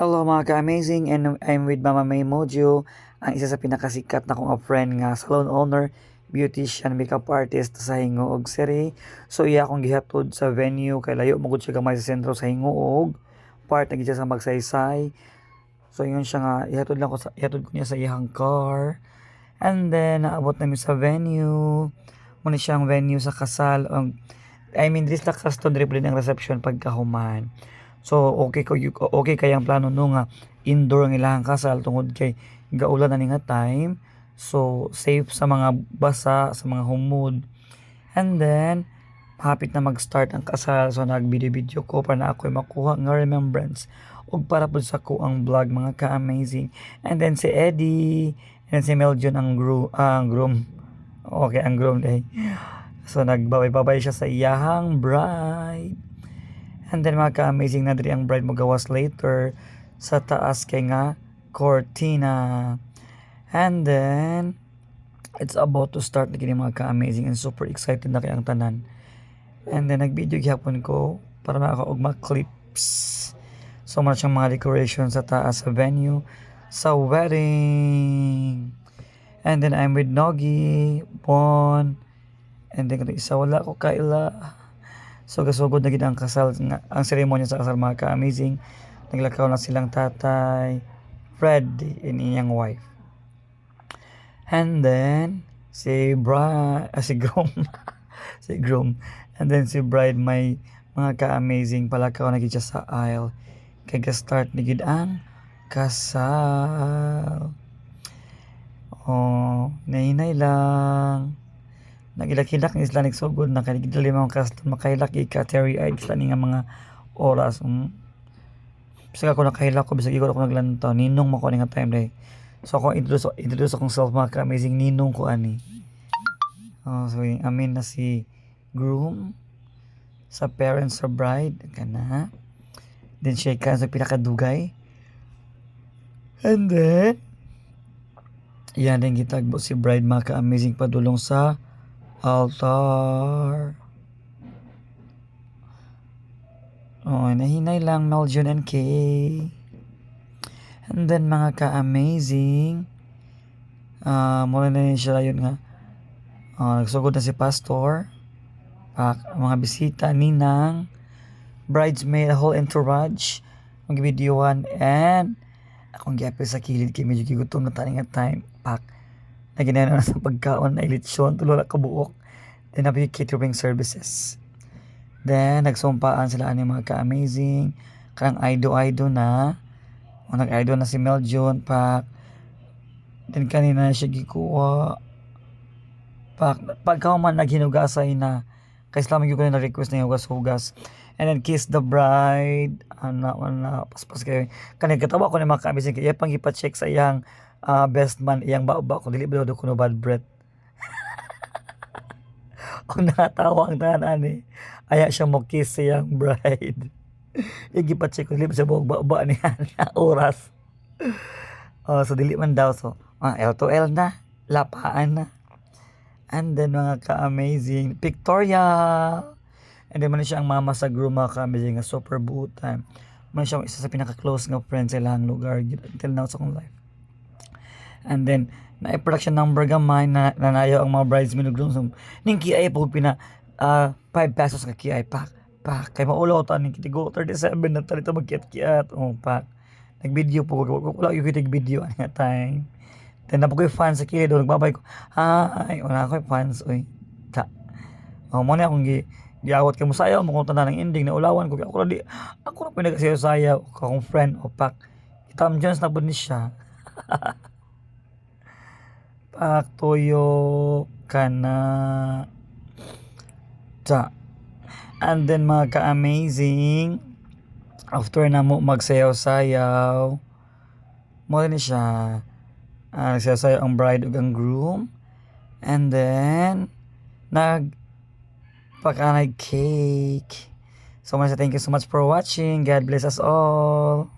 Hello mga ka-amazing, and I'm with Mama May Mojo, ang isa sa pinakasikat na kong friend nga salon owner, beautician, makeup artist sa Hingoog City. So iya akong gihatod sa venue kay layo mo gud siya gamay sa sentro sa Hingoog. Part na gid siya sa Magsaysay. So yun siya nga ihatod ko niya sa iyang car. And then naabot namin sa venue. Muna siyang venue sa kasal. This la custom dribble ang reception pagkahuman. So okay kayang plano no nga indoor ang ilang kasal tungod kay gaulan ani nga time. So safe sa mga basa, sa mga humod. And then hapit na mag-start ang kasal, so nag-video ko para na ako'y makuha nga remembrance ug para pud sa ko ang vlog mga ka-amazing. And then si Eddie and si Meljon ang groom. Okay, ang groom day. So nagbabay-babay siya sa iyahang bride. And then mga ka-amazing na diri ang bride mo gawas later sa taas kay nga cortina. And then it's about to start na kini mga ka-amazing and super excited na kay ang tanan. And then nag-video gyapon ko para makaugma clips. So man siyang mga decoration sa taas sa venue sa wedding. And then I'm with Nogi, Bon, and then kung isa wala ko kaila. So gasugod na gid ang kasal ang seremonya sa kasal mga ka-amazing. Naglakaw na silang tatay, Fred and iyang wife. And then si groom si groom. And then si bride may mga ka-amazing palakaw na gid siya sa aisle. Kay ga-start na gid ang kasal. Oh, nahinay lang. Nagilak-hilak ni Islamic so good na kanigdali mga custom makahilak ka teary-eyed sila ni nga mga oras. Bisag ako nakahilak ko, bisag ako naglantaw, ninong mo ko nga time day. So ako introduce akong self mga ka-amazing ninong ko ani. So amin na si groom sa parents sa bride kana. Then shake hands sa pinakadugay. And then yan din gitagbo si bride mga ka-amazing padulong sa altar. Oh, nahinay lang Meljon and Kay. And then mga ka-amazing, muna na siya yun nga. Nagsugod na si pastor. Mga bisita, ninang, bridesmaid, a whole entourage, mag-videoan, and akong gyapil sa kilid kay medyo gigutom na tani nga time. Naginano na sa pagkaon na ilitsyon, tulala kabuok. Then nabi catering services. Then nagsumpaan sila ani mga ka-amazing. Kanang idol na. Nag-idol na si Meljon pak. Then kanina na siya gikuha. Pagkaman naghinugasay na. Kaya sila magyuko na request na hugas-hugas. And then kiss the bride. Paspas kayo. Kanina katawa ko na mga ka-amazing. Kaya pang ipa-check sa iyang best man iyang ba ko dili ba do kuno bad breath. Ang natawa ang tanan ni aya siya mo kiss siyang bride. Yung gipa-check ko dili sa buong ba niya oras. So dili man daw so L to L na lapaan na. And then mga ka-amazing pictorial. And then man siya ang mama sa groom mga ka-amazing nga super buutan. Man siya isa sa pinaka-close nga friends sa ilang lugar until now sa akong life. And then na-production number gamay na nanayo ang mga bridesmaid ug groom. So, ning kiay pug pina 5 pesos ka kiay pak kay maulaw ta ning kitigo 37 na talito magkiat-kiat pak nag-video po wala yung kitig video nga time. Then napo koy fans sa kilid nagbabay ko ay wala koy fans oy ta mo na akong giawat kay musayaw mo kung tanan ng ending na ulawan ko ako na pinagasayaw akong friend pak Tom Jones na pud ni siya. Toyo kana ta. And then mga ka-amazing, after na mo magsayaw-sayaw, mo ni siya nagsayaw ang bride ug ang groom. And then nagpakanay cake. So thank you so much for watching. God bless us all.